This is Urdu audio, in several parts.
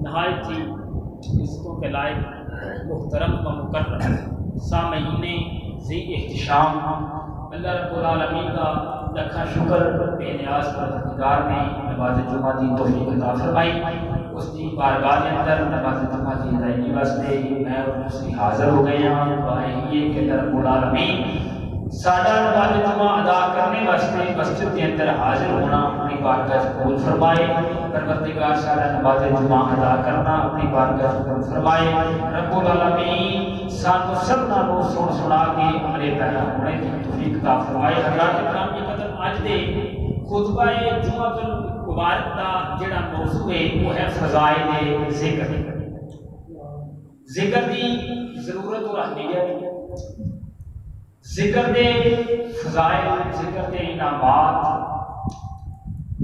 نہایت ہی عزتوں کے لائق محترم و مکرم سامعین ذی احتشام، اللہ رب العالمین کا لکھا شکر بے نیاز پروردگار نے نماز جمعہ دی توفیق عطا فرمائی۔ اس کی بارگاہ کے اندر نماز جمعہ دی ادائیگی واسطے میں اور دوسری حاضر ہو گئے ہیں۔ دعائیں یہ کہ اللہ رب العالمین ساڈا نماز جمعہ ادا کرنے واسطے مسجد کے اندر حاضر ہونا اپنی بارگاہ قبول فرمائے۔ پروردگار ساڈا نماز جمعہ ادا کرنا اپنی بارگاہ قبول فرمائے۔ رب العالمین سانو سبنا کو سنا کے عمل پیرا ہونے کی توفیق عطا فرمائے۔ حضرات کرام یہ قدر اج دے خطبہ جمعہ المبارک دا جڑا موضوع ہے وہ ہے فضائل ذکر۔ ذکر دی ضرورت اور اہمیت، ذکر دے فضائل، ذکر دے انعامات،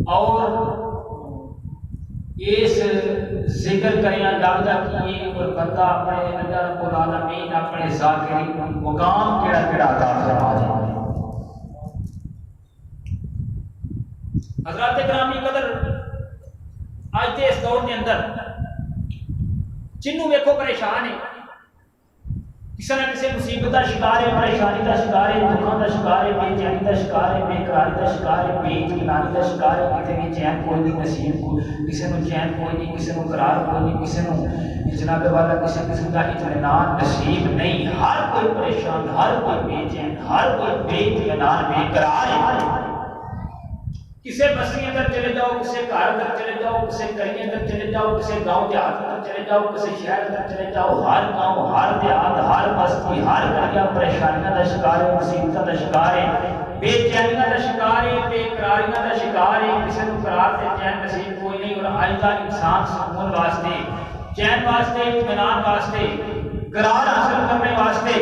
اور اس ذکر کریاں لگتا کہ اور بندہ اپنے اللہ رب العالمین اپنے ذاکرین مقام کیڑا کیڑا عطا فرما دے۔ حضرات گرامی قدر اج دے اس دور کے اندر جنوں ویکھو پریشان ہے، کسی نہ کسی مصیبت کا شکار ہے، پریشانی کا شکار ہے، دکھاں کا شکار ہے، بے چینی کا شکار ہے، بے قراری کا شکار ہے، بے اطمینانی کا شکار ہے۔ کسی بھی چین کوئی نہیں نصیب، کسی کو چین کوئی نہیں، کسی کو قرار کوئی نہیں، کسی کو جناب والا کسی قسم کا اطمینان نصیب نہیں۔ ہر کوئی پریشان، ہر کوئی بے چین، ہر کوئی بے اطمینان، بے قرار ہے۔ کسی بستی اندر چلے جاؤ، کسی گھر اندر چلے جاؤ، کسی گلی اندر چلے جاؤ، کسی گاؤں دیہات اندر چلے جاؤ، کسی شہر اندر چلے جاؤ، ہر گاؤں، ہر دیہات، ہر بستی، ہر گلیاں پریشانیاں کا شکار ہے، مصیبتوں کا شکار ہے، بے چینیاں کا شکار ہے، بے قراریاں کا شکار ہے۔ کسی کو قرار سے چین نصیب کوئی نہیں۔ اور آج کا انسان سکون واسطے، چین واسطے، اطمینان واسطے، قرار حاصل کرنے واسطے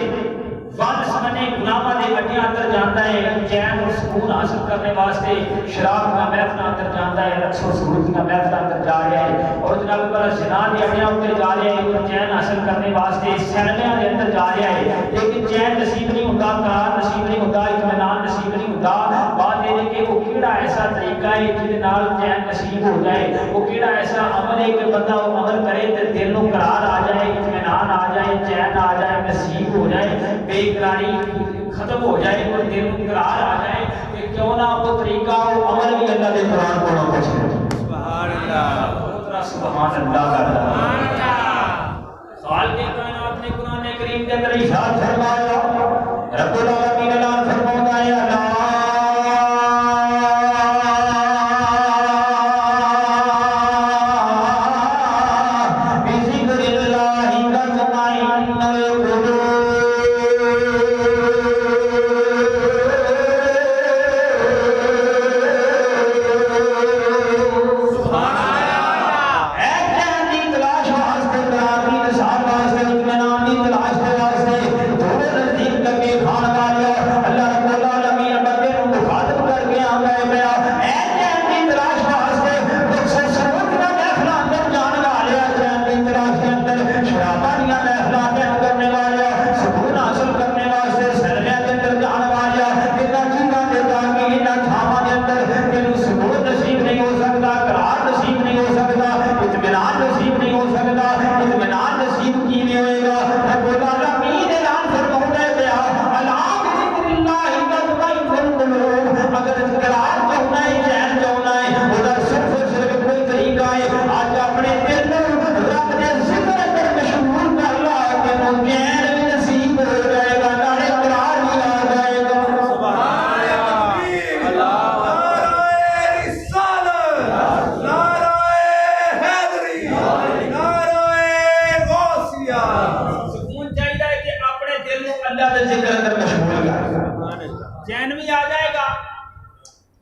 ون سمنے گناہاں دے اڈیاں اندر جاندا ہے، چین اور سکون حاصل کرنے واسطے شراب کا محفل اندر جاندا ہے، رقص و سرود کا محفل اندر جا رہا ہے، اور جناب والا زنا دی اڈیاں اندر جا رہا ہے، اور چین حاصل کرنے واسطے سینماں دے اندر جا رہا ہے، لیکن چین نصیب نہیں ہوتا، قرار نصیب نہیں ہوتا، اطمینان نصیب نہیں ہوتا۔ بات یہ ہے کہ وہ کیڑا ایسا طریقہ ہے جس نال چین نصیب ہو جائے، وہ کیڑا ایسا عمل ہے کہ بندہ وہ عمل کرے تے دل نوں قرار آ جائے، اطمینان آ جائے، چین آ جائے، نصیب ہو جائے، بے قراری ختم ہو جائے، اور دل کو قرار آ جائے کہ کیوں نہ وہ طریقہ وہ عمل بھی اللہ کے قرآن کو نہ پہنچے۔ سبحان اللہ، سبحان اللہ کا خالق کائنات نے قرآن کریم کے اندر ارشاد فرمایا، رب العالمین اعلان فرماتا ہے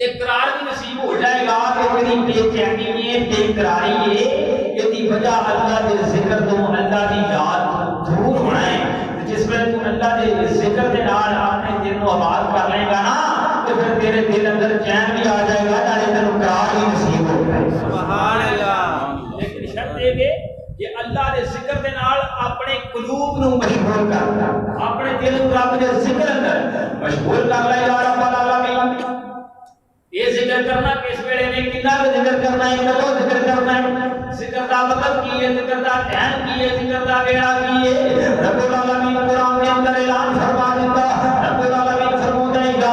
اقرار بھی نصیب ہو جائے گا کہ تیری بے چینی ہے، بے قراری ہے، یہ دی وجہ اللہ دے ذکر تو اللہ دی یاد دور ہونا ہے۔ جس میں تو اللہ دے ذکر دے نال اپنے دل کو آباد کر لے گا نا، تو پھر تیرے دل اندر چین بھی آ جائے گا، نالے تینو قرار بھی نصیب ہو جائے گا۔ سبحان اللہ۔ لیکن شرط یہ ہے کہ اللہ دے ذکر دے نال اپنے قلوب نو مشغول کر، اپنے دل کو رب دے ذکر اندر مشغول کر لے یا رب العالمین۔ یہ ذکر کرنا کس ویلے نے کنا ذکر کرنا ہے کدو ذکر کرنا ہے ذکر دا وقت کی ہے ذکر دا ٹائم کی ہے ذکر دا ویلا کی ہے رب العالمین قرآن کے اندر اعلان فرما دیتا رب العالمین فرماتا ہے یا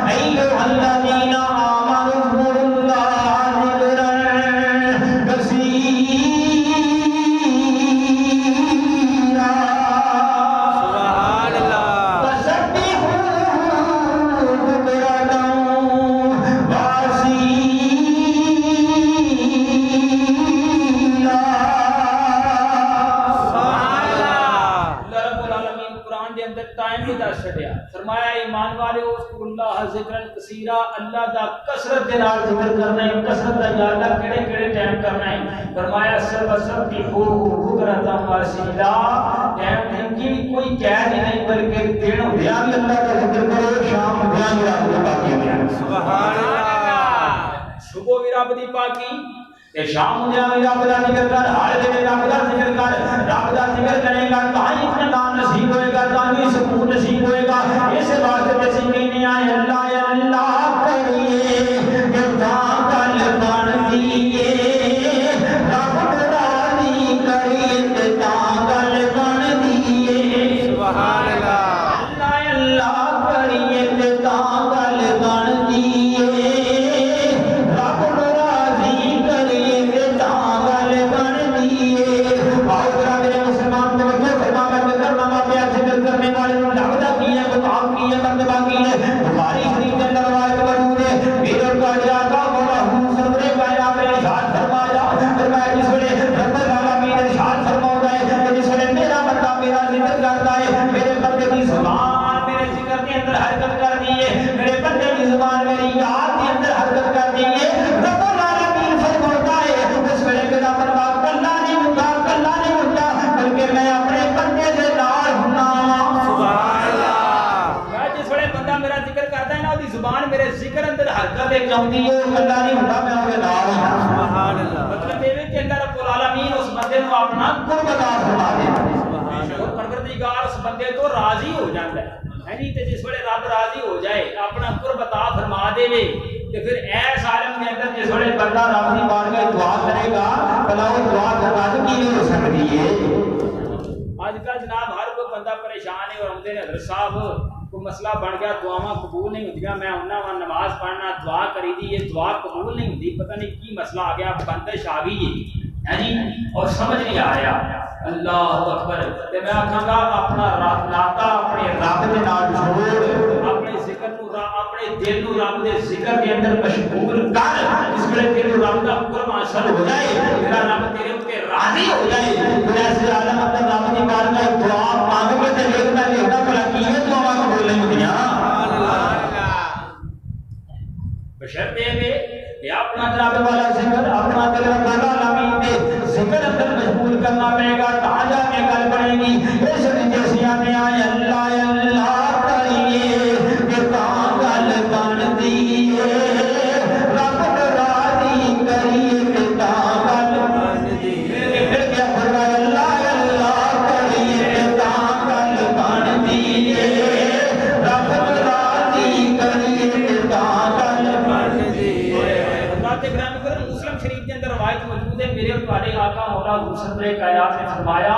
ایھا الذین آمنوا اذکروا اللہ ذکرا کثیرا فرمایا ایمان والے اذکروا اللہ ذکرا کثیرا اللہ دا کثرت دے نال ذکر کرنا ہے کثرت دا یا اللہ کیڑے کیڑے ٹائم کرنا ہے فرمایا سب ہو بکرتا واسیلا ٹائم دن کی بھی کوئی قید نہیں بلکہ دن ہویا بھی اللہ کا ذکر کرو شام ہویا بھی رب دی پاکی سبحان اللہ صبح بھی رب دی پاکی کہ شام ہویا بھی رب دا ذکر کر ہر دن رب دا ذکر کر رب دا ذکر کرے گا تو ہی اطمینان نصیب ہوئے گا تو ہی سکون نصیب ہوئے گا اس واسطے جیسے کہنے آئے اللہ اللہ کریے گردان کل بن دیئے رب راضی کریے گردان کل بن دیئے سبحان اللہ اللہ اللہ کریے گردان کل بن دیئے چاہتی ہے اللہ نہیں ہوتا میں اپنے نال سبحان اللہ مطلب یہ ہے کہ اللہ رب العالمین اس بندے کو اپنا قرب عطا فرما دے سبحان اللہ پروردگار اس بندے تو راضی ہو جاتا ہے نہیں تے جس ویلے رب راضی ہو جائے اپنا قرب عطا فرما دے تے پھر ایس عالم کے اندر جس ویلے بندہ رب کی بارگاہ دعا کرے گا بھلا وہ دعا درد کی نہیں ہو سکتی ہے آج کل جناب ہر کوئی بندہ پریشان ہے اور ہم نے حضرت صاحب کوئی مسئلہ بن گیا دعاواں قبول نہیں ہوندیاں میں انہاں وا نماز پڑھنا دعا کری دی یہ دعا قبول نہیں ہوندی پتہ نہیں کی مسئلہ آ گیا بندش آ گئی ہے جی اور سمجھ نہیں آ رہا اللہ اکبر تے میں آکھاں گا اپنا ناتا اپنے رب دے نال جوڑ اپنے ذکر نو اپنے دل نو رب دے ذکر دے اندر مشغول کر جس ویلے تیرے رب دا قرب حاصل ہو جائے تیرا رب تیرے اوپر راضی ہو جائے پھر ایسے عالم اندر رب دی بارگاہ دعا مانگ کے تے لکھنا لکھنا بھلا کی ہے دعا قبول نہیں ہوندیاں بشرطے کہ اپنا جناب والا ذکر اپنا دل رب العالمین دے ذکر اندر مشغول کرنا پڑے گا کہاں جا کے گل بنے گی اس جیسی آنے آئے اللہ اللہ کریے کہ کہاں گل بن دیئے رب راضی کریے کہ کہاں گل بن دیئے پھر کیا فرمایا اللہ اللہ کریے کہ کہاں گل بن دیئے رب راضی کریے کہ کہاں گل بن دیئے مسلم شریف کے اندر روایت موجود ہے میرے اور تمہارے آقا مولا حضور کائنات نے فرمایا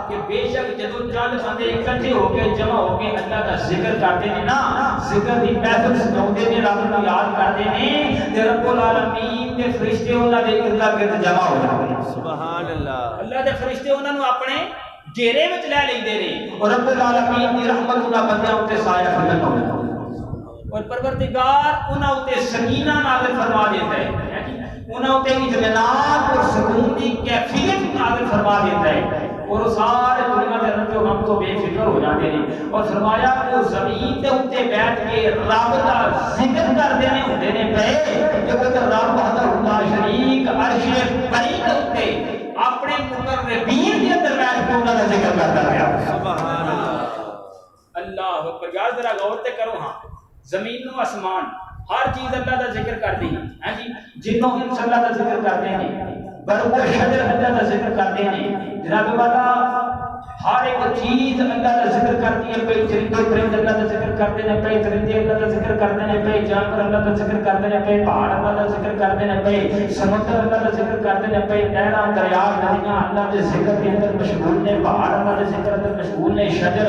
کہ بے شک جدوں چند بندے اکٹھے ہو کے جمع ہو کے اللہ کا ذکر کرتے ہیں نا ذکر دی محفل سجاؤندے نے رب کو یاد کرتے ہیں تے رب العالمین دے فرشتے انہاں دے ارد گرد جمع ہو جاندے ہیں سبحان اللہ اللہ دے فرشتے انہاں نو اپنے گھیرے وچ لے لیندے نے اور رب العالمین دی رحمت انہاں بندیاں تے سایہ فضل ہو جاتا اور پروردگار انہاں تے سکینہ نازل فرما دیتا ہے انہاں تے اطمینان اور سکون کی کیفیت نازل فرما دیتا ہے اور سارے دنیا کے اندر جو ہم تو بے فکر ہو جاتے ہیں اور فرمایا وہ زمین تے اوتے بیٹھ کے رب دا ذکر کردے نے ہوندے نے پے جو کہ رب وحدہ لا شریک عرش بری کے اوتے اپنے مقربین کے اندر بیٹھ کے انہاں دا ذکر کرتا رہیا سبحان اللہ اللہ اکبر یار ذرا غور تے کرو ہاں زمین و آسمان ہر چیز اللہ کا ذکر کرتی ہے جی جنوں انس اللہ کا ذکر کرتے ہیں برق و شجر اللہ کا ذکر کرتے ہیں جناب والا ہر ایک چیز اللہ کا ذکر کرتی ہے پہ، چرندے پرند اللہ کا ذکر کرتے ہیں پہ، درندے اللہ کا ذکر کرتے ہیں پہ، جانور اللہ کا ذکر کرتے ہیں پہ، پہاڑ اللہ کا ذکر کرتے ہیں پہ، سمندر اللہ کا ذکر کرتے ہیں پہ، نہراں دریا ندیاں اللہ کے ذکر کے اندر مشغول نے، پہاڑ اللہ کے ذکر اندر مشغول نے، شجر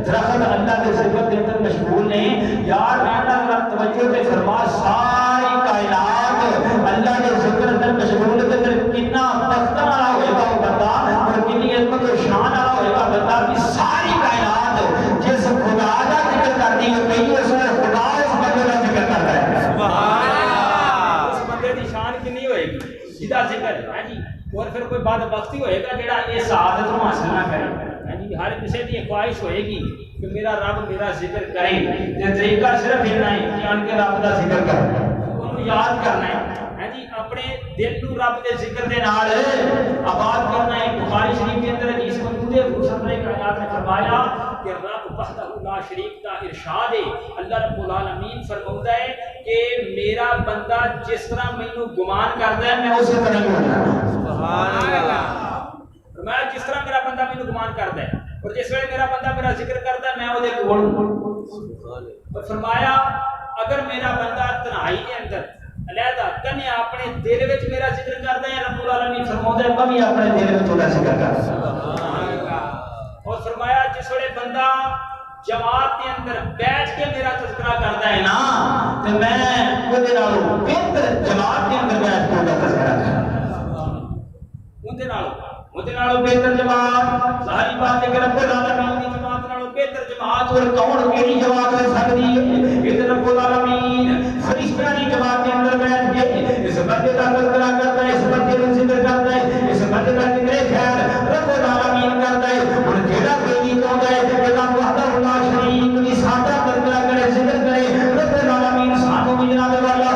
درخت اللہ کے ذکر کے اندر مشغول نے. یار میں ذرا توجہ سے فرما، ساری کائنات اللہ کے ذکر اندر مشغول ہے، تے کتنا تختہ والا ہوئے گا وہ بندہ اور کتنی عظمت و شان والا ہوئے گا بندہ کہ ساری کائنات جس خدا کا ذکر کرتی ہے کئی اس میں خدا اس بندے کا ذکر کرتا ہے. سبحان اللہ. اس بندے کی شان کتنی ہوئے گی سیدھا ذکر ہے جی. اور پھر کوئی بات وقتی ہوئے گا جڑا یہ سعادت کو حاصل نہ کرے جی. ہر کسی کی خواہش ہوئے گی کہ میرا رب میرا ذکر کرے، یہ طریقہ صرف اتنا ہے کہ ان کے رب کا ذکر کرنا ہے، انہوں یاد کرنا ہے جی، اپنے دل کو رب کے ذکر دے نال آباد کرنا ہے. بخاری شریف کے اندر حدیث موجود ہے، حضور صلی اللہ علیہ وسلم نے فرمایا کہ رب وحدہ لا شریک کا ارشاد ہے. اللہ رب العالمین فرماتا ہے کہ میرا بندہ جس طرح مینوں گمان کرتا ہے میں اسی طرح ہوں. سبحان اللہ. میں جس طرح میرا بندہ مینوں گمان کرتا ہے اور جس ویلے میرا بندہ میرا ذکر کرتا ہے میں وہ دے کول ہوں. اور فرمایا اگر میرا بندہ تنہائی کے اندر علیحدہ کنے اپنے دل وچ میرا ذکر کردا ہے، رب العالمین فرماتا ہے میں بھی اپنے دل وچ تیرا ذکر کردا. سبحان اللہ. اور فرمایا جس ویلے بندہ جماعت کے اندر بیٹھ کے میرا تذکرہ کرتا ہے نا تے میں اودے نالوں بہتر جماعت کے اندر بیٹھ کے اودہ تذکرہ کردا. اودے نالوں بہتر جماعت ظاہری بات ہے کہ رب العالمین کی جماعت نالوں بہتر جماعت اور کون کیڑی جماعت ہو سکتی ہے؟ کہ رب العالمین فرشتیاں دی جماعت کے اندر بیٹھ کے اس بندے کا تذکرہ کرتا ہے، اس بندے کا ذکر کرتا ہے، اس بندے کا ذکر خیر رب العالمین کرتا ہے. اور جیڑا کوئی چاہتا ہے کہ اللہ وحدہ لا شریک کی سادہ تذکرہ کرے، ذکر کرے، رب العالمین سانوں بھی جناب والا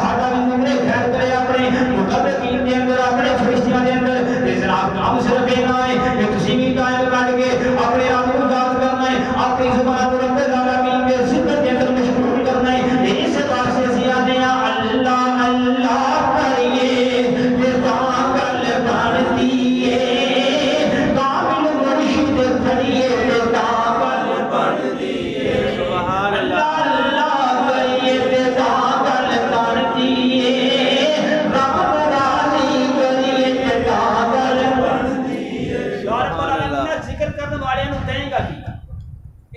سادہ بھی ذکر خیر کرے اپنے مقربین کے اندر، اپنے فرشتیاں کے اندر. جناب کام صرف اتنا ہے کہ تسی بھی ٹائم کٹ کے اپنے آپ کو یاد کرنا ہے، اپنی زبان کو رب العالمین کے ذکر کے اندر مشغول کرنا ہے. اس واسطے سے آتے ہیں اللہ اللہ کریے کہ پاگل بنتی ہے، کامل مرشد کریے کہ پاگل بنتی ہے. سبحان اللہ. اللہ کریے کہ پاگل بنتی ہے، رب راضی کریے کہ پاگل بنتی ہے. رب العالمین ذکر کرنے والے نو دیں گا کی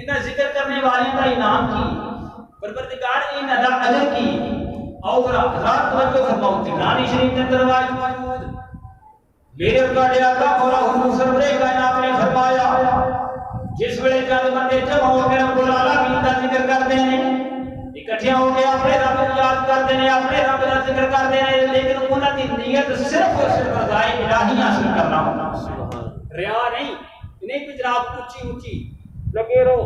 انہاں ذکر کرنے والے کا انعام کی پروردگار ان ادا اجر کی. اور حضرات توجہ فرماؤ، تبرانی شریف کے اندر روایت موجود میرے پیارے آقا مولا حضور سرور کائنات نے فرمایا جس ویلے چند بندے جمع ہو کے رب العالمین کا ذکر کرتے ہیں، اکٹھے ہو کے اپنے رب کو یاد کرتے ہیں، اپنے رب کا ذکر کرتے ہیں، لیکن انہاں کی نیت صرف اور صرف رضائے الہی حاصل کرنا ہوتا، ریا نہیں کہ جناب اونچی اونچی لگے رہو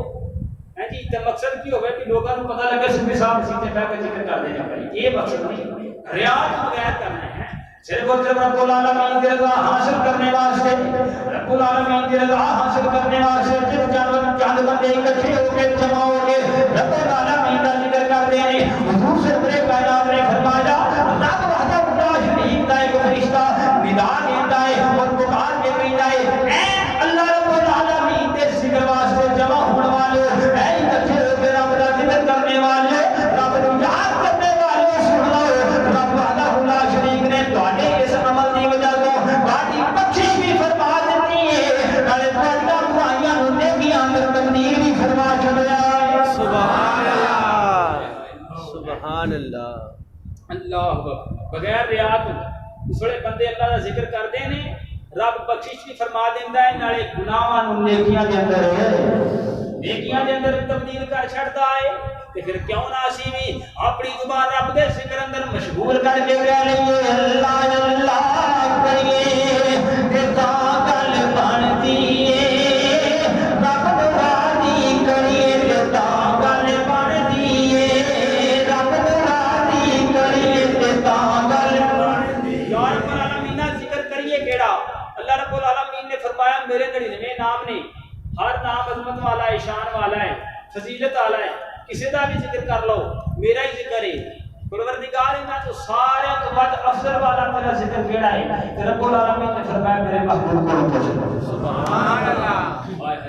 جی. تے مقصد کی ہوئے کہ لوگوں کو پتہ لگے سبھی صاحب سیتے پہ کے ذکر کر دینا پڑے، یہ مقصد نہیں. ریاض بغیر کرنا ہے صرف اور صرف رب العالمین کی رضا حاصل کرنے واسطے، رب العالمین کی رضا حاصل کرنے واسطے جب چند بندے اکٹھے ہو کے جمع ہو کے رب العالمین کا ذکر کرتے ہیں. حضور سے بڑے کائنات نے فرمایا رب وحدہ لا شریک کا ایک فرشتہ ندا دیتا ہے اور پکار کے کہتا ہے اے اللہ رب العالمین کے ذکر واسطے جمع ہونے والے، اے اکٹھے ہو کے رب کا ذکر کرنے والے، رب کو یاد کرنے والے، سن لو رب وحدہ لا شریک نے تواڈے اس عمل دی وجہ تو تواڈی بخشش بھی فرما دیتی ہے، نالے تواڈا دعائیاں نوں نیکیاں اندر تبدیل بھی فرما چھڈیا ہے. سبحان اللہ. سبحان اللہ. اللہ بغیر ریا تو اس ویلے بندے اللہ کا ذکر کرتے ہیں، رب بخشش بھی فرما دیندا ہے، نالے گناہاں نوں نیکیاں دے اندر تبدیل کر چھڑدا ہے. تے پھر کیوں نہ اسی بھی اپنی زبان رب دے ذکر اندر مشغول کر کے رہ لئیے. اللہ اللہ کریے تے تاں گل بنتی ہے، رب راضی کریے تے تاں گل بنتی ہے، رب راضی کریے تے تاں گل بنتی ہے. یا رب العالمین دا ذکر کریے کیڑا؟ اللہ رب العالمین نے فرمایا میرے 99 نام نے، ہر نام عظمت والا ہے، شان والا ہے، فضیلت والا ہے، کسی دا بھی ذکر کر لو میرا ہی ذکر ہے. پروردگار انہاں تو سارے تو بعد افضل والا تیرا ذکر کیڑا ہے؟ تے رب العالمین نے فرمایا میرے محبوب کو پوچھو. سبحان اللہ.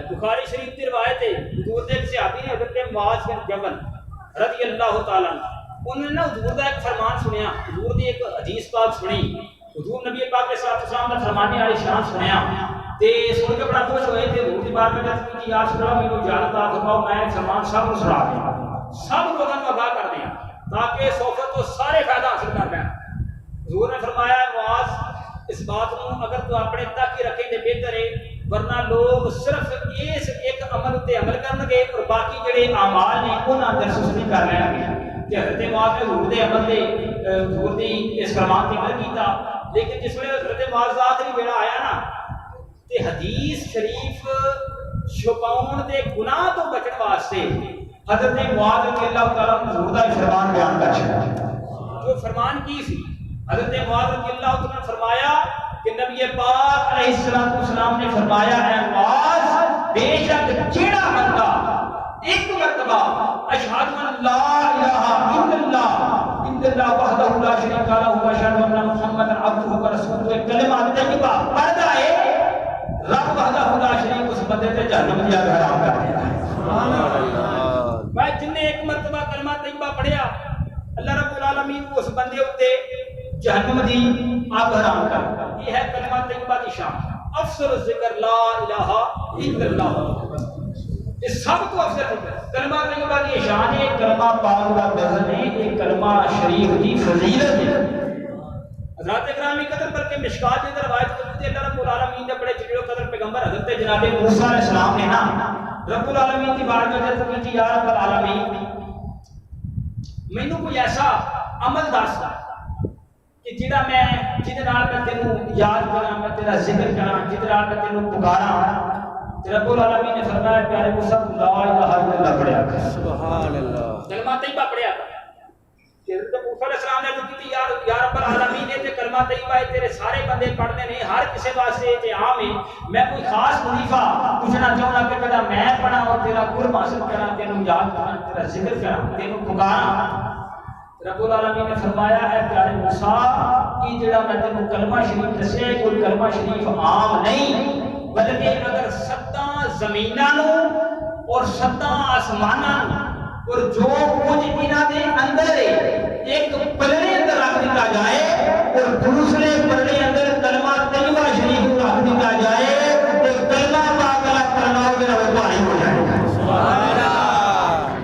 بخاری شریف کی روایت ہے حضور نے ایک صحابی نے حضرت معاذ بن جبل رضی اللہ تعالیٰ عنہ انہوں نے حضور کا ایک فرمان سنیا, حضور کی ایک حدیث پاک سنی, حضور نبی پاک علیہ السلام کا فرمانے والی شان سنیا تے سن کے بڑا خوش ہوئے تے حضور کی بارگاہ میں عرض کی یا رسول اللہ مینوں اجازت عطا فرماؤ میں فرمان سب کو سنا دیں, سب لوگوں کو آگاہ کر دیں تاکہ صحبت تو سارے فائدہ حاصل کر لیں. حضور نے فرمایا معاذ اس بات کو اگر تو اپنے تک ہی رکھیں تو بہتر ہے, ورنہ لوگ صرف اس ایک عمل تے عمل کرن گے اور باقی جڑے اعمال نے انہاں تے سستی کر لیں گے. کہ حضرت معاذ نے حضور دے عمل دے حضور دی اس فرمان تے عمل کیتا, لیکن جس ویلے حضرت معاذ دا آخری ویلا آیا نا تے حدیث شریف چھپاؤن دے گناہ تو بچن واسطے حضرت معاذ رضی اللہ تعالیٰ عنہ حضور دا فرمان بیان کر چھڑا. جو فرمان کی سی حضرت معاذ رضی اللہ تعالیٰ نے فرمایا کہ نبی پاک علیہ السلام نے فرمایا ہے معاذ بے شک جیڑا بندہ ایک مرتبہ اشہد ان لا الہ الا اللہ وحدہ لا شریک لہ واشہد ان محمدا عبدہ ورسولہ کلمہ طیبہ پڑھتا ہے رب وحدہ لا شریک اس بندے تے جہنم دی آگ حرام کر دیتا ہے. سبحان اللہ. میں جن نے ایک مرتبہ کلمہ طیبہ پڑھیا اللہ رب العالمین اس بندے اتے جہنم دی آگ حرام کر دیتا. یہ ہے کلمہ طیبہ کی شان. افضل ذکر لا الہ الا اللہ, اس سب کو افضل ہے. کلمہ طیبہ کی شان ہے, کلمہ پاک کا وزن ہے, ایک کلمہ شریف کی فضیلت ہے. حضرات اکرامی قدر پر کے مشکات کی روایت کرتے اللہ رب العالمین نے بڑے جلیل قدر پیغمبر حضرت جناب موسیٰ علیہ السلام نے نا رب العالمین کی بارگاہ میں عرض کی یا رب العالمین مینوں کوئی ایسا عمل دس کہ جڑا میں جدے نال میں تینوں یاد کراں, میں تیرا ذکر کراں, جدے نال میں تینوں پکاراں. رب العالمین نے فرمایا پیارے موسیٰ لا الہ الا اللہ پڑھیا کر. سبحان اللہ. کلمہ طیبہ پڑھیا کر. حضرت موسیٰ علیہ السلام نے جو کی یا رب العالمین نے کلمہ طیبہ تیرے سارے بندے پڑھنے نہیں, ہر کسی واسطے تے عام ہے. میں کوئی خاص وظیفہ پوچھنا چاہوں گا کہ کدا میں پڑھا اور تیرا قرب حاصل کراں, تینوں یاد کراں, تیرا ذکر کراں, تینوں پکاراں. رب العالمین نے فرمایا ہے پیارے موسیٰ کہ جڑا میں تینوں کلمہ شریف دسیا ہے کوئی کلمہ شریف عام نہیں, بلکہ اگر سطح زمیناں اور سطح آسماناں اور جو کچھ انہاں دے اندر ہے ایک پلڑے اندر رکھ دیتا جائے اور دوسرے پلڑے اندر کلمہ طیبہ شریف رکھ دیتا جائے تو کلمہ پاک اللہ پڑھنا میرا وہ بھاری ہو جائے گا. سبحان اللہ.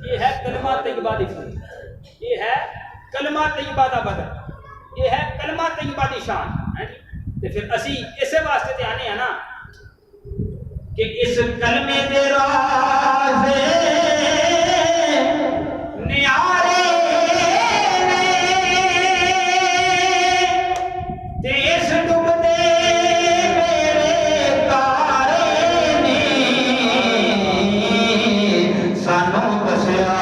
یہ ہے کلمہ طیبہ دی فضیلت, یہ ہے کلمہ طیبہ دا بدل, یہ ہے کلمہ طیبہ دی شان. تے پھر اسی اسے واسطے تے آنے ہیں نا کہ اس کلمے دے راز نیارے تے اس ڈوبتے میرے تارے نے سانوں دسیا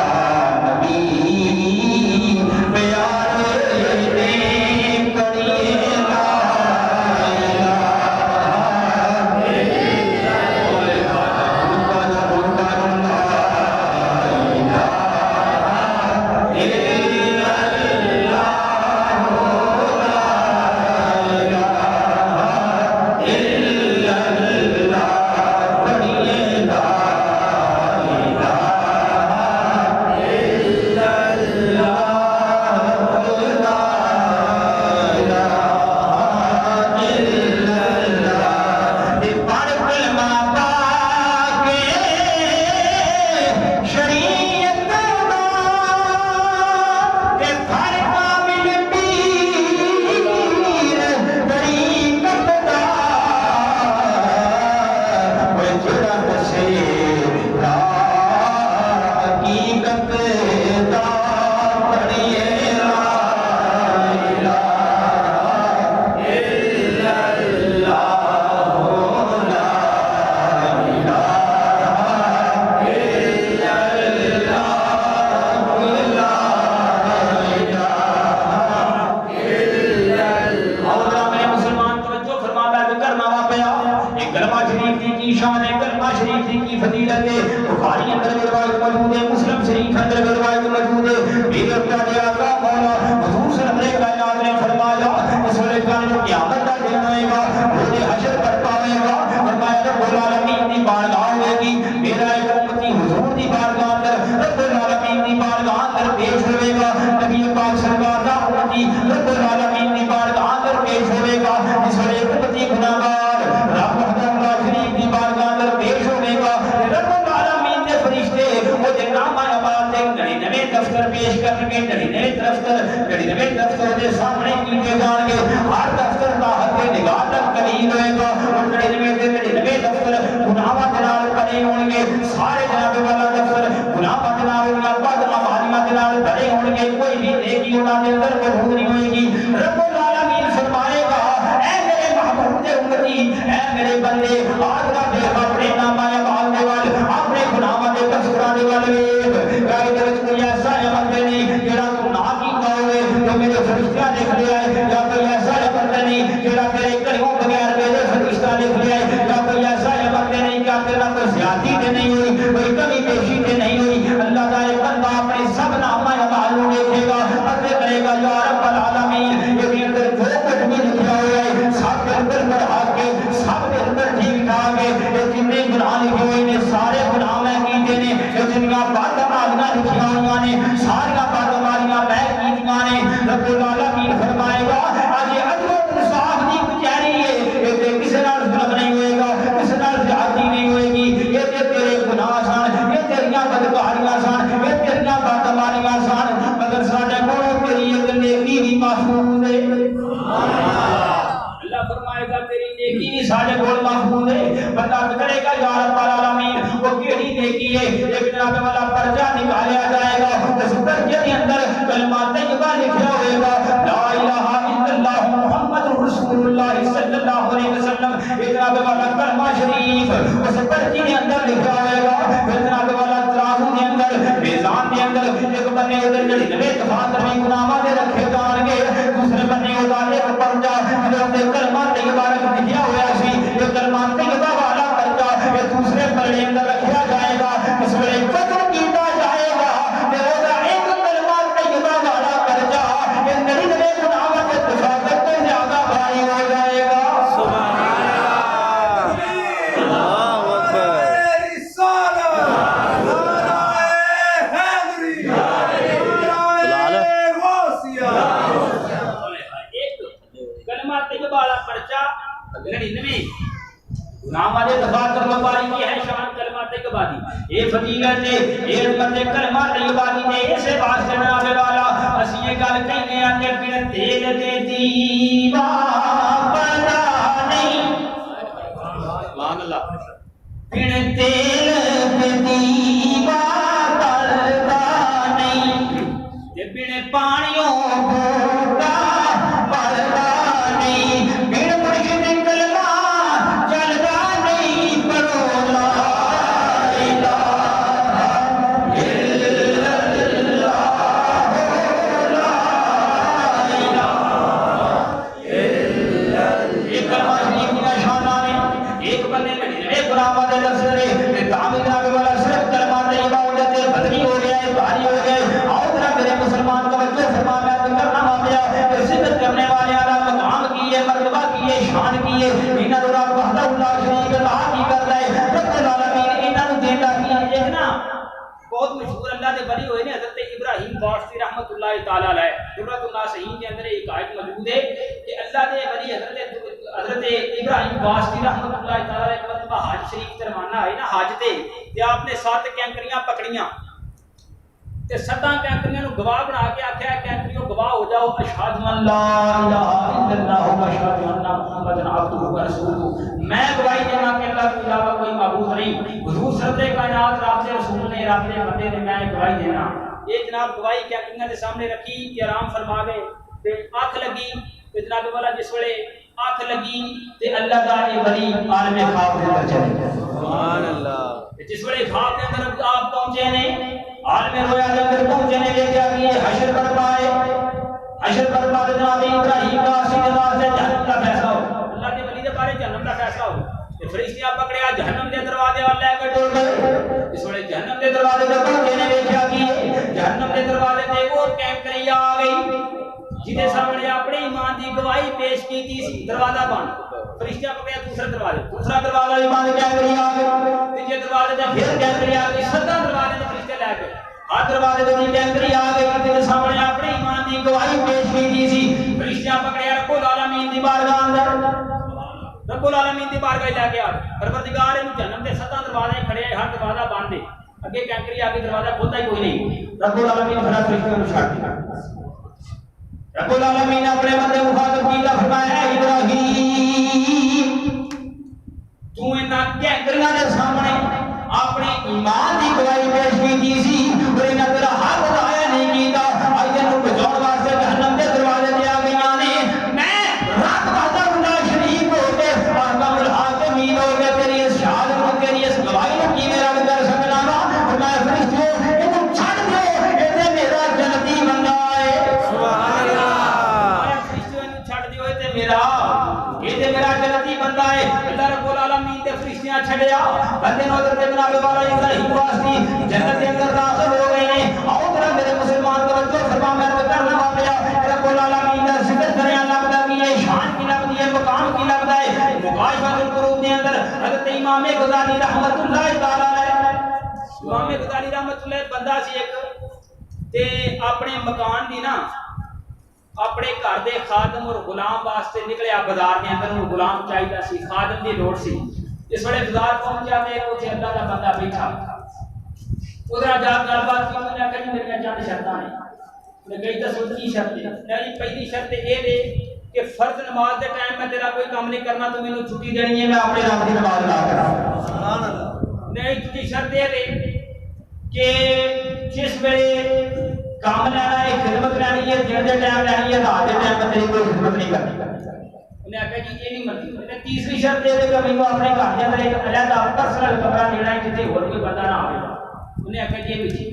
رب العالمین کی بارگاہ اندر پیش ہوئے گا جس ویلے امتی گناہگار رب وحدہ لا شریک کی بارگاہ اندر پیش ہوئے گا رب العالمین کے فرشتے وہ دے نامہ اعمال دے نڑیںنویں دفتر پیش کریں گے نڑیںنویں دفتر دے سامنے کیتے جان گے ہر دفتر کا حد نگاہ تک قلیل ہوئے گا اور نڑیںنویں دفتر گناہاں دے نال بھرے ہون گے سارے جناب والا دفتر گناہاں دے نال بد اعمالیاں دے نال بھرے ہون گے کوئی بھی نیکی انہاں دے اندر موجود نہیں ہوئے گی رب العالمین فرمائے گا اے میرے محبوب دے امتی اے میرے بندے آج کا دے اپنے نامہ اعمال دے وال اپنے گناہاں دے دفتراں دے وال ویکھ گائے دے وچ کوئی ایسا بندے نہیں جڑا تو نہ کیتا ہوئے جو میرے فرشتہ لکھ لیا ہے یا کوئی ایسا بندہ نہیں جڑا تیرے کلموں بغیر میرے فرشتہ لکھ لیا ہے یا کوئی ایسا بندے نہیں کیا تیرا کوئی زیادتی تے نہیں ہوئی کوئی کمی پیشی تے نہیں ہوئی اللہ کا ایک بندہ اپنے سب نامہ اعمال کو دیکھے گا اور کرے گا یا رب العالمین یہ اندر جو کچھ بھی لکھا ہوا ہے سب کے اندر بڑھا کے سب کے اندر ٹھیک ٹھاک ہے یہ جتنے گناہ لکھے ہوئے نے سارے گناہ میں کیتے نے یہ جنیاں بد اعمالیاں لکھیاں ہوئی نے سارا بد اعمالیاں میں کیتیاں نے رب العالمین فرمائے گا آج یہ عدل و انصاف دی کچہری ہے یہ کسی نال ظلم نہیں ہوئے گا کسی نال زیادتی نہیں ہوئے گی یہ تیرے گناہ سان یہ تیریاں بدکاریاں سان یہ تیریاں بد اعمالیاں سان مگر ساڈے کول تیری ایک نیکی بھی محفوظ ہے اللہ فرمائے گا تیری نیکی بھی ساڈے کول محفوظ ہے بندہ کرے گا یا رب العالمین وہ کیڑی نیکی ہے ایک جناب والا پرچہ نکالیا جائے گا اس پرچے کے اندر کلمہ طیبہ لکھا ہوئے گا لا الہ الا اللہ محمد رسول اللہ صلی اللہ علیہ وسلم ایک جناب والا کلمہ شریف اس پرچے کے اندر لکھا ہوئے گا پھر جناب والا ترازو کے اندر میزان کے اندر ایک بندے ادھر 99 دفعہ گناہاں دے رکھے جان گے دوسرے بندے ادھر ایک پرچہ جس کلمہ طیبہ لکھا ہوا سی یہ کلمہ طیبہ والا پرچہ یہ دوسرے پلڑے اندر رکھا جائے گا اس ویلے قتل کیتا جائے گا کہ وہ ایک کلمہ طیبہ والا پرچہ یہ 99 گناہاں کے دفاع کرتے زیادہ بھاری ہو جائے گا سبحان اللہ اکبر گناہ والے دفاع کرنے والی کی ہے شان کلمہ طیبہ دی اے فضیلت ہے اے بندے کلمہ طیبہ دی نے اسے واسطے جناب والا اسی یہ گل کہنے آ کہ بن تیل دے دیوا بنا نہیں سبحان اللہ بن تیل دے دیوا بنا نہیں تے بن پانیوں بھوٹا بنا نہیں بن مرشد کلمہ بہت مشہور اللہ دے بری ہوئے نے حضرت ابراہیم واسطی رحمت اللہ تعالی علیہ جمرۃ الناسین کے اندر ایک آیت موجود ہے کہ اللہ دے بری حضرت ابراہیم واسطی رحمت اللہ تعالی علیہ مرتبہ حج شریف تے روانہ ہوئے نا حج تے آپ نے 7 کینکریاں پکڑیاں تے 7 کینکریاں نو گواہ بنا کے آکھیا کینکریوں گواہ ہو جاؤ اشہد ان لا الہ الا اللہ و اشہد ان محمد عبدہ و رسولہ میں گواہی دینا کہ اللہ کے علاوہ کوئی معبود نہیں حضور سرور کائنات رب سے رسول نے رب نے بندے نے میں گواہی دینا یہ جناب گواہی کینکریاں دے سامنے رکھی کہ آرام فرماوے تے آنکھ لگی تے جناب والا جس ویلے آنکھ لگی تے اللہ دا اے ولی عالم خواب دے اندر چلے گئے سبحان اللہ جس ویلے خواب دے اندر آپ پہنچے نے عالم رویا دے اندر پہنچے نے لے کے آگئے حشر برپائے حشر برپائے جناب ابراہیم کا سیدھے واسطے جہنم کا فیصلہ ہو اللہ کے ولی دے بارے جہنم کا فیصلہ ہو تے فرشتیاں پکڑیا جہنم دے دروازے وال لے کے ٹر گئے اس ویلے جہنم دے دروازے تے پہنچے نے لے کے آگئے جہنم دے دروازے تے وہ کینکری آ گئی جہدے سامنے اپنے ایمان دی گواہی پیش کی تھی دروازہ بند فرشتیاں پکڑیا دوسرا دروازہ بھی بند کینکری آ گئی تیجے دروازے تے پھر کینکری آ گئی 7 دروازے تے فرشتے لے گئے ہر دروازے تے کینکری آ گئی تے سامنے اپنے ایمان دی گواہی پیش کی سی فرشتیاں پکڑیا رب العالمین دی بارگاہ اندر رب العالمین دی بارگاہ لے کے آ پروردگار انہوں جنم دے 7 دروازے کھڑے ہر دروازہ بند ہے اگے کینکری آ کے دروازہ کھلتا ہی کوئی نہیں رب العالمین پھر فرشتیاں نوں چھڈ دیا رب العالمین نے اپنے بندے مخاطب کیتا فرمایا اے ابراہیم تو انہاں کینکریاں دے سامنے اپنے ایمان دی گواہی پیش کی سی اور انہاں تیرا حق ضائع نہیں کیتا اج انہوں بچاؤ واسطے جہنم دے دروازے تے آ گئیاں نے میں رب وحدہ لا شریک ہو کے احکام الحاکمین ہو کے تیری اس شہادت کو تیری اس گواہی کو کی میرا کر سکنا وا فرمایا فرشتوں انہوں چھڈ دیو اے تے میرا جنتی بندہ ہے سبحان اللہ فرشتوں انہوں چھڈ دیو اے تے میرا جنتی بندہ ہے اللہ رب العالمین دے فرشتیاں چھڈیا بندے نو حضرت جناب والا ابراہیم واسطی جنت دے اندر داخل ہو گئے نے آؤ ذرا میرے مسلمان توجہ فرما میں کرنا پیا رب العالمین دا ذکر کریا لگدا کی ہے شان کی لگدی ہے مقام کی لگدا ہے مکاشفۃ القلوب دے اندر حضرت امام غزالی رحمتہ اللہ تعالی علیہ امام غزالی رحمتہ اللہ بندہ سی ایک تے اپنے مکان دی نا اپنے گھر دے خادم اور غلام واسطے نکلیا بازار دے اندر انہوں غلام چاہیے سی خادم دی لوڑ سی اس وقت بازار پہنچا تے اوتھے اللہ دا بندہ بیٹھا ادھر جا گل بات کی انہوں نے کہی میری چند شرطاں نے انہیں کہی دسو کی شرط ہے نہیں پہلی شرط یہ ہے کہ فرض نماز دے ٹائم میں تیرا کوئی کام نہیں کرنا تو مینوں چھٹی دینی ہے میں اپنے رب دی نماز ادا کراں سبحان اللہ نہیں دوسری شرط یہ ہے کہ جس ویلے کام لینا ہے خدمت لینی ہے دن دے ٹائم لینی ہے رات دے ٹائم میں تیری کوئی خدمت نہیں کرنی انہیں آخیا جی یہ نہیں مرضی انہیں تیسری شرط یہ ہے کہ مینوں اپنے گھر کے اندر ایک علیحدہ پرسنل کمرہ لینا ہے جتنے اور کوئی بندہ نہ آئے انہیں آخیا جی یہ بھی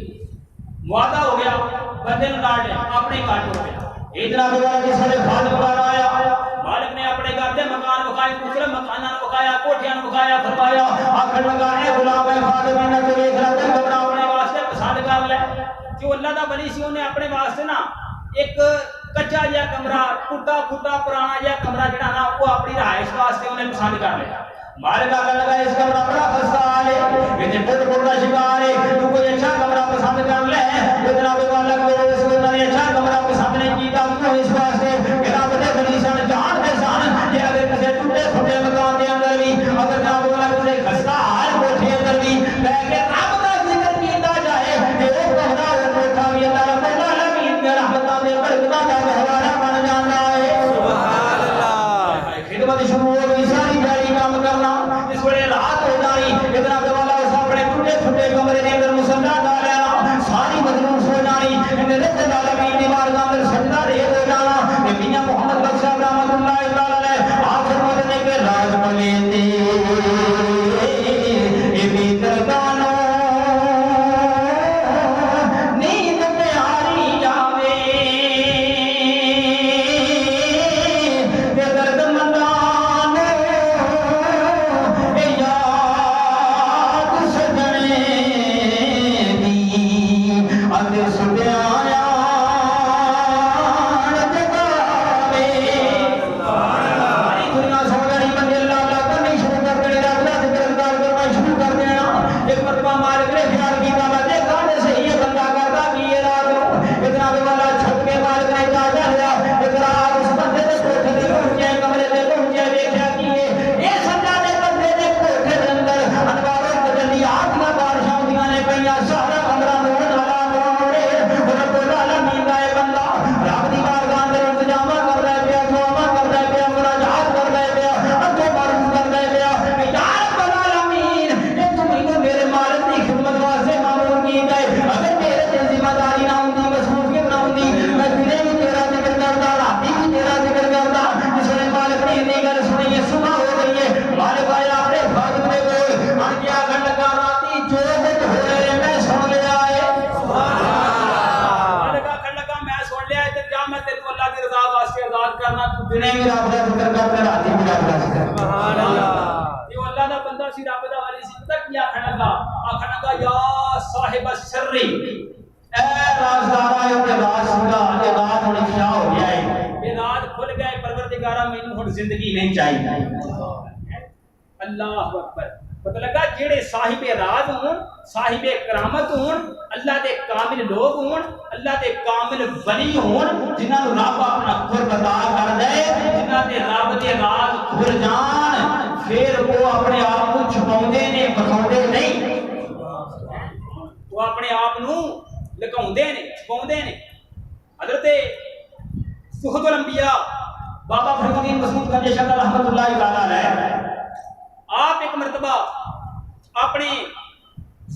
معاہدہ ہو گیا بندے نے کاٹ لیا اپنے کاٹ ہو گیا اتنا دوبارہ جس ویلے خالق بار آیا مالک نے اپنے گھر دے مکان بکھائے دوسرے مکاناں بکھایا کوٹھیاں بکھایا فرمایا آخر لگا اے غلام اے خادم انہاں تے ویکھ رہا تے کمرہ اپنے واسطے پسند کر لے جو اللہ دا ولی سی انہیں اپنے واسطے نا ایک کچا جہا کمرہ ٹوٹا پھوٹا پرانا جہا کمرہ جڑا نا وہ اپنی رہائش واسطے انہیں پسند کر لیا مالک آگے لگا اس کمرہ بڑا خستہ حال ہے یہ ٹوٹ پھوٹ کا شکار ہے تو کوئی اچھا کمرہ پسند کر لے جناب والا میرے رسول نے اچھا کمرہ پسند نہیں کیتا کیوں اس واسطے کہ رب دے ولی سن جان دے سن کہ اگر کسی ٹوٹے پھوٹے مکان دے اندر بھی اگر جناب والا کسی خستہ حال کوٹھے اندر بھی بیٹھ کے رب دا ذکر کیتا جائے کہ وہ کمرہ وہ کوٹھا بھی اللہ رب العالمین دے رحمتاں دے برکتاں دا گہوارہ بن جاندا ہے سبحان اللہ خدمت شروع ہو گئی ساری جاری کام کرنا اس ویلے رات ہو جانی اتنا والا اس اپنے ٹوٹے پھوٹے کمرے دے اندر مسلح ڈال لینا ساری مجلس ہو جانی انہیں رب العالمین دی بارگاہ اندر سجدہ دے ہو جانا کہ میاں محمد بخش صاحب رحمۃ اللہ تعالی علیہ آپ فرماتے ہیں کہ راز ملیتے اے بیدردانو نیند پیاری جاوے بے درد مندانو اے یاد سجنے دی ادھ سدیاں زندگی نہیں چاہیے اللہ اکبر پتہ لگا جڑے صاحب راز ہون، صاحب کرامت ہون، اللہ دے کامل لوگ ہون، اللہ دے کامل ولی ہون، جنہاں نوں رب اپنا قرب عطا کر دے، جنہاں دے رب دے راز کھل جان، پھر وہ اپنے آپ کو چھپاؤندے نے، بکھاؤندے نہیں، وہ اپنے آپ نوں لکاؤندے نے، چھپاؤندے نے۔ حضرت سہد الانبیاء بابا فرید الدین مسعود گنج شکر رحمۃ اللہ تعالی علیہ، آپ ایک مرتبہ اپنے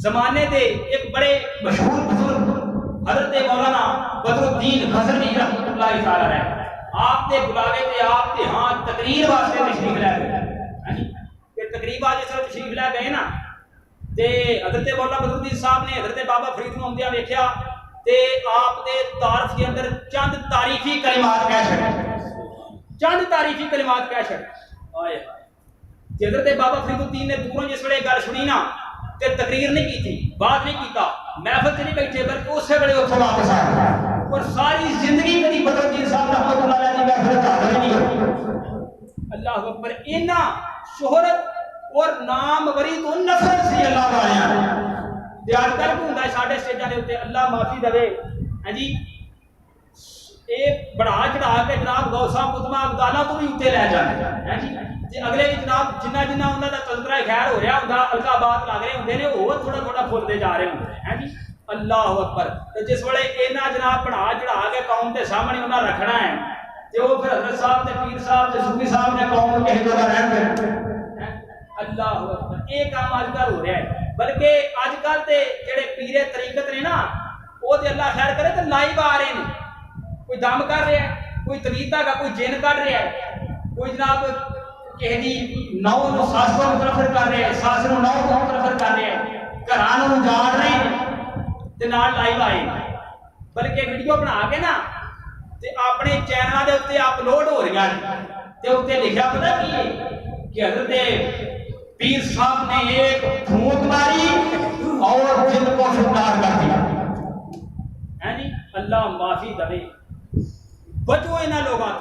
زمانے دے ایک بڑے مشہور بزرگ حضرت مولانا بدر الدین غزنوی رحمۃ اللہ تعالی علیہ، آپ دے بلاوے تے آپ دے ہاں تقریر واسطے تشریف لے گئے، کہ تقریب آج اس تشریف لے گئے نا، تے حضرت مولانا بدر الدین صاحب نے حضرت بابا فرید نوں آمدیاں ویکھیا تے آپ دے تعارف کے اندر چند تعریفی کلمات کہہ چھڑے، چند تعریفی کلمات کہہ چھڑے، آئے حضرت بابا فرید الدین نے دوروں جس ویلے گل سنی نا تے تقریر نہیں کی تھی، بات نہیں کیتا، محفل سے نہیں بیٹھے بلکہ اسی ویلے اتوں واپس آئے، اور ساری زندگی کبھی بدر الدین صاحب رحمۃ اللہ علیہ کی محفل حاضر نہیں ہوئی۔ اللہ اکبر، اینا شہرت اور نام وری تو نفرت سی اللہ والیاں تے اج کل کو ہوندا ہے ساڈے سٹیجاں دے اوتے، اللہ معافی دے، ہاں جی اے بڑا چڑھا کے جناب غوثاں قطباں ابدالاں تو بھی اوتے لے جاندے ہیں جی، تے اگلے جناب جنہ جنہ انہاں دا تذکرہ خیر ہو رہا ہوندا، القابات لگ رہے ہوندے نے، اور تھوڑا تھوڑا پھلدے جا رہے ہوندے ہیں جی، اللہ اکبر۔ تے جس ویلے اینا جناب بڑا چڑھا کے قوم دے سامنے انہاں رکھنا ہے تے وہ پھر حضرت صاحب تے پیر صاحب تے صوفی صاحب نے قوم نوں کہے جگہ رہن دے، اللہ اکبر، یہ کام اج کل ہو رہا ہے۔ بلکہ اج کل تے جڑے پیرے طریقت نے نا وہ تے اللہ خیر کرے تے لائیو آ رہے ہیں، کوئی دم کر رہا ہے، کوئی تویتا کا، کوئی جن کر رہا ہے، کوئی جناب کہہ دی نو نو ساس کو مترفر کر رہے ہیں، ساس نو نو کو مترفر کر رہے ہیں، گھراں نوں جاڑ رہے ہیں تے نال لائیو آئے، بلکہ ویڈیو بنا کے نا تے اپنے چینلاں دے اوتے اپلوڈ ہو رہی ہیں تے اوتے لکھیا پتہ کی ہے کہ حضرت پیر صاحب نے ایک پھونک ماری اور جن کو فنار کر دیا، ہے جی، اللہ معافی دے، بچو انہاں لوگاں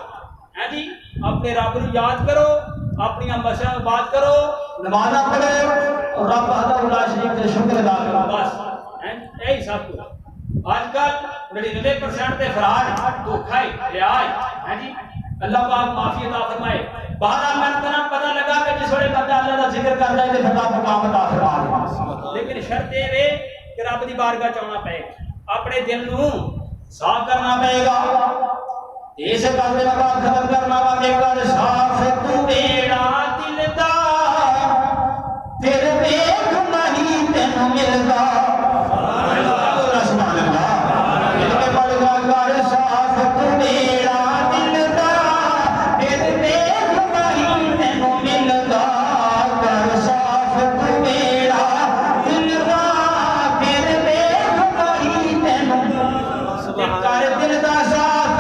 ہے جی، اپنے رب نو یاد کرو، اپنی مسئلہ بات کرو، نمازاں پڑھو اور رب وحدہ لا شریک تے شکر ادا کرو، بس یہی سب کچھ۔ آج کل 99% تے فراڈ، دھوکھا ہے، ریا ہے جی، اللہ پاک معافی عطا فرمائے۔ بہرحال میں تنا پتہ لگا کہ جس وقت بندہ اللہ کا ذکر کرتا ہے تو خدا مقام عطا فرمائے، لیکن شرط یہ ہے کہ رب دی بارگاہ چاہنا پئے گا، اپنے دل نوں صاف کرنا پئے گا، اس گل دے بعد ختم کرنا پئے گا، صاف تو بیڑا دل دا پھر دیکھ نہیں تینوں ملدا، سبحان اللہ، دل کے بڑھ گا گھر صاف تو بیڑا دل دا پھر دیکھ نہیں تینوں ملدا، گھر صاف تو بیڑا دل دا پھر دیکھ نہیں تینوں ملدا، کر دل دا صاف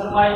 فرمائے